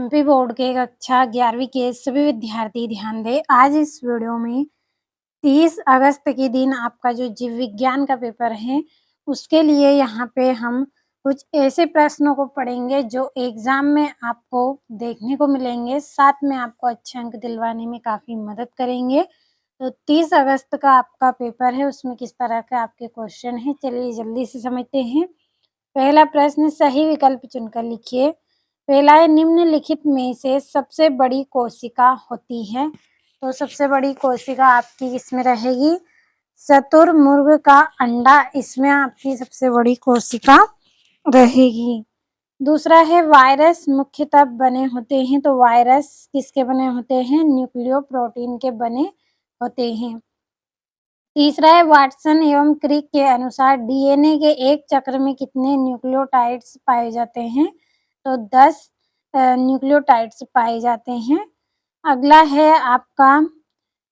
MP board के कक्षा 11वीं के सभी विद्यार्थी ध्यान दें। आज इस वीडियो में 30 अगस्त के दिन आपका जो जीव विज्ञान का पेपर है, उसके लिए यहाँ पे हम कुछ ऐसे प्रश्नों को पढ़ेंगे जो एग्ज़ाम में आपको देखने को मिलेंगे, साथ में आपको अच्छे अंक दिलवाने में काफ़ी मदद करेंगे। तो 30 अगस्त का आपका पेपर है, उसमें किस तरह के आपके क्वेश्चन हैं, चलिए जल्दी से समझते हैं। पहला प्रश्न, सही विकल्प चुनकर लिखिए। पहला है, निम्नलिखित में से सबसे बड़ी कोशिका होती है। तो सबसे बड़ी कोशिका आपकी किसमें रहेगी? शुतुरमुर्ग का अंडा, इसमें आपकी सबसे बड़ी कोशिका रहेगी। दूसरा है, वायरस मुख्यतः बने होते हैं। तो वायरस किसके बने होते हैं? न्यूक्लियो प्रोटीन के बने होते हैं। तीसरा है, वाटसन एवं क्रिक के अनुसार डीएनए के एक चक्र में कितने न्यूक्लियोटाइड्स पाए जाते हैं? तो 10 न्यूक्लियोटाइड्स पाए जाते हैं। अगला है आपका,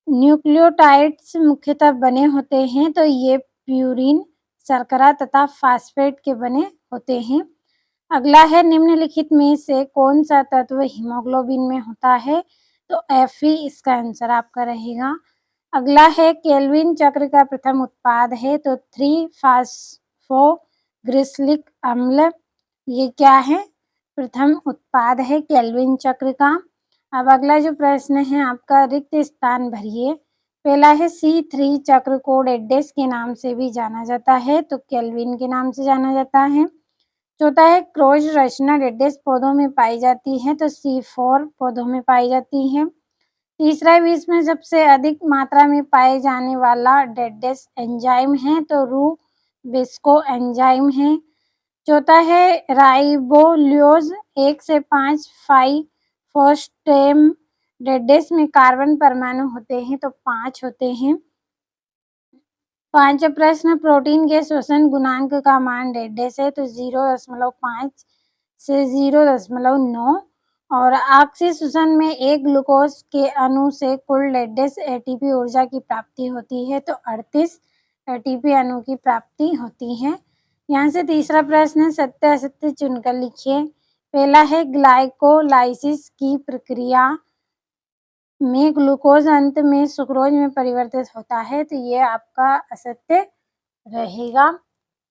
न्यूक्लियोटाइड्स मुख्यतः बने होते हैं। तो ये प्यूरिन, शर्करा तथा फास्फेट के बने होते हैं। अगला है, निम्नलिखित में से कौन सा तत्व हीमोग्लोबिन में होता है? तो Fe इसका आंसर आपका रहेगा। अगला है, केल्विन चक्र का प्रथम उत्पाद है। तो 3-फॉस्फोग्लिसरिक अम्ल, ये क्या है? प्रथम उत्पाद है केल्विन चक्र का। अब अगला जो प्रश्न है आपका, रिक्त स्थान भरिए। पहला है, C3 चक्र को डेडेस के नाम से भी जाना जाता है। तो केल्विन के नाम से जाना जाता है। चौथा है, क्रोज रचना डेडेस पौधों में पाई जाती है। तो C4 पौधों में पाई जाती है। तीसरा, विश्व में सबसे अधिक मात्रा में पाए जाने वाला डेडेस एंजाइम है। तो रूबिस्को एंजाइम है। चौथा है, राइबोल्यूज 1 से 5 फाइफोस्फेटडेस में कार्बन परमाणु होते हैं। तो 5 होते हैं। पांचवा प्रश्न, प्रोटीन के श्वसन गुणांक का मान डेडेस है। तो 0.5 से 0.9 और ऑक्सी श्वसन में एक ग्लूकोज के अणु से कुल डेडेस एटीपी ऊर्जा की प्राप्ति होती है। तो 38 एटीपी अणु की प्राप्ति होती है। यहाँ से तीसरा प्रश्न, सत्य असत्य चुनकर लिखिए। पहला है, ग्लाइकोलाइसिस की प्रक्रिया में ग्लूकोज अंत में सुक्रोज में परिवर्तित होता है। तो ये आपका असत्य रहेगा।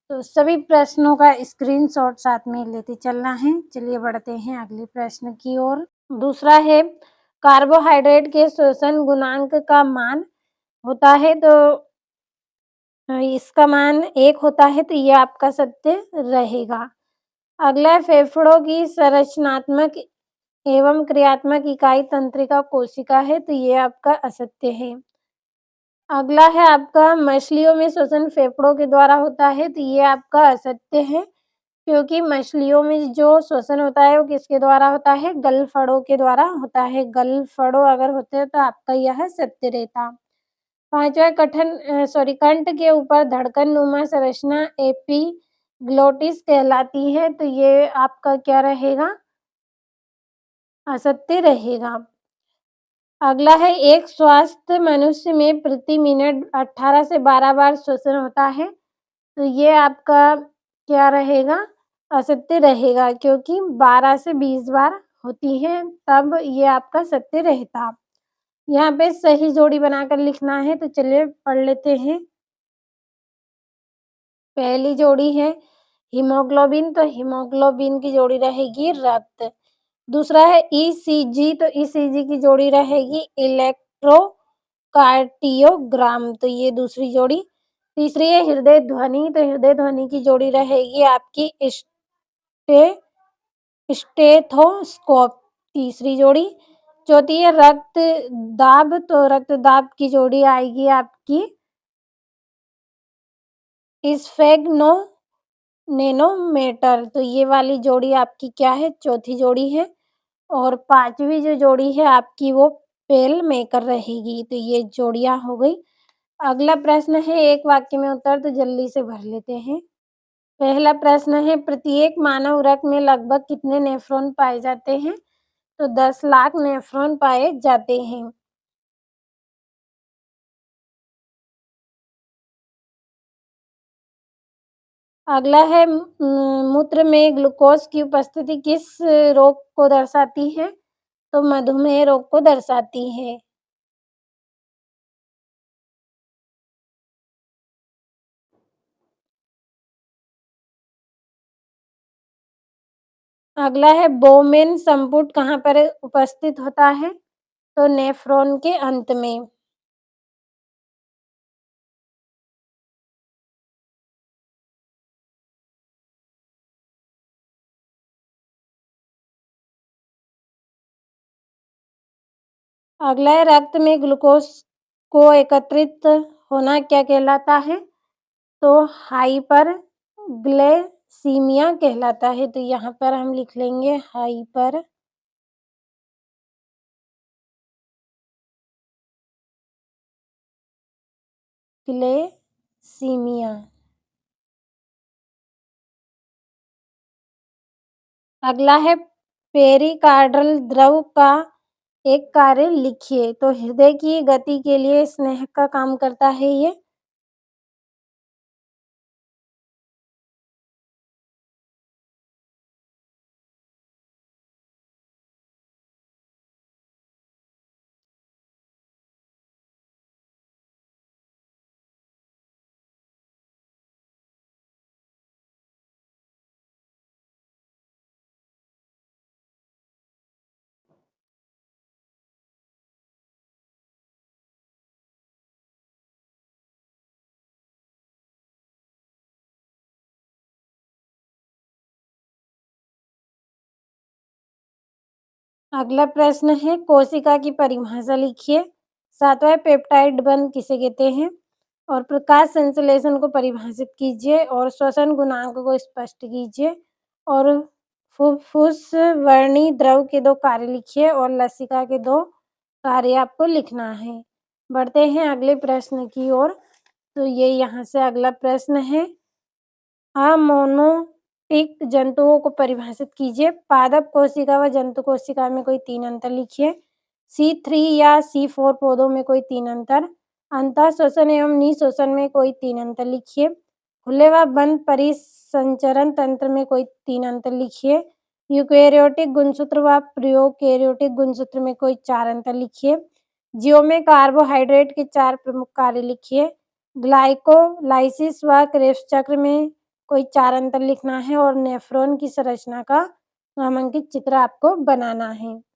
तो सभी प्रश्नों का स्क्रीनशॉट साथ में लेते चलना है। चलिए बढ़ते हैं अगले प्रश्न की ओर। दूसरा है, कार्बोहाइड्रेट के श्वसन गुणांक का मान होता है। तो इसका मान 1 होता है। तो ये आपका सत्य रहेगा। अगला, फेफड़ों की संरचनात्मक एवं क्रियात्मक इकाई तंत्रिका कोशिका है। तो ये आपका असत्य है। अगला है आपका, मछलियों में श्वसन फेफड़ों के द्वारा होता है। तो ये आपका असत्य है, क्योंकि मछलियों में जो श्वसन होता है वो किसके द्वारा होता है? गलफड़ों के द्वारा होता है। गलफड़ों अगर होते हैं तो आपका यह सत्य रहता। पांचवा, कंठ के ऊपर धड़कन नुमा संरचना एपिग्लोटिस कहलाती है। तो ये आपका क्या रहेगा? असत्य रहेगा। अगला है, एक स्वस्थ मनुष्य में प्रति मिनट 18 से 12 बार श्वसन होता है। तो ये आपका क्या रहेगा? असत्य रहेगा, क्योंकि 12 से 20 बार होती है, तब ये आपका सत्य रहता। यहाँ पे सही जोड़ी बनाकर लिखना है। तो चलिए पढ़ लेते हैं। पहली जोड़ी है हीमोग्लोबिन, तो हीमोग्लोबिन की जोड़ी रहेगी रक्त। दूसरा है ईसीजी, तो ईसीजी की जोड़ी रहेगी इलेक्ट्रोकार्डियोग्राम, तो ये दूसरी जोड़ी। तीसरी है हृदय ध्वनि, तो हृदय ध्वनि की जोड़ी रहेगी आपकी स्टेथोस्कोप, तीसरी जोड़ी। चौथी है रक्त दाब, तो रक्त दाब की जोड़ी आएगी आपकी स्फेग्नोनैनोमीटर, तो ये वाली जोड़ी आपकी क्या है? चौथी जोड़ी है। और पांचवी जो जोड़ी है आपकी वो पेल मेकर रहेगी। तो ये जोड़ियां हो गई। अगला प्रश्न है, एक वाक्य में उत्तर, तो जल्दी से भर लेते हैं। पहला प्रश्न है, प्रत्येक मानव रक्त में लगभग कितने नेफ्रॉन पाए जाते हैं? तो 10 लाख नेफ्रॉन पाए जाते हैं। अगला है मूत्र में ग्लूकोज़ की उपस्थिति किस रोग को दर्शाती है? तो मधुमेह रोग को दर्शाती है। अगला है बोमेन संपुट कहाँ पर उपस्थित होता है? तो नेफ्रॉन के अंत में। अगला है रक्त में ग्लूकोज़ को एकत्रित होना क्या कहलाता है? तो हाइपरग्लाइसीमिया कहलाता है। तो यहाँ पर हम लिख लेंगे हाइपरग्लाइसीमिया। अगला है पेरिकार्डल द्रव का एक कार्य लिखिए। तो हृदय की गति के लिए स्नेह का काम करता है ये। अगला प्रश्न है कोशिका की परिभाषा लिखिए। 7वां पेप्टाइड बंध किसे कहते हैं? और प्रकाश संश्लेषण को परिभाषित कीजिए और श्वसन गुणांक को स्पष्ट कीजिए और फुफ्फुस वर्णी द्रव के 2 कार्य लिखिए और लसिका के 2 कार्य आपको लिखना है। बढ़ते हैं अगले प्रश्न की ओर। तो ये यहाँ से अगला प्रश्न है अमोनोटिक जंतुओं को परिभाषित कीजिए। पादप कोशिका व जंतु कोशिका में कोई 3 अंतर लिखिए। C3 या C4 पौधों में कोई 3 अंतर। अंतःश्वसन एवं निःश्वसन में कोई 3 अंतर लिखिए। खुले व बंद परिसंचरण तंत्र में कोई 3 अंतर लिखिए। यूकेरियोटिक गुणसूत्र व प्रोकैरियोटिक गुणसूत्र में कोई 4 अंतर लिखिए। जीवों में कार्बोहाइड्रेट के 4 प्रमुख कार्य लिखिए। ग्लाइकोलाइसिस व क्रेब्स चक्र में कोई 4 अंतर लिखना है और नेफ्रॉन की संरचना का नामांकित चित्र आपको बनाना है।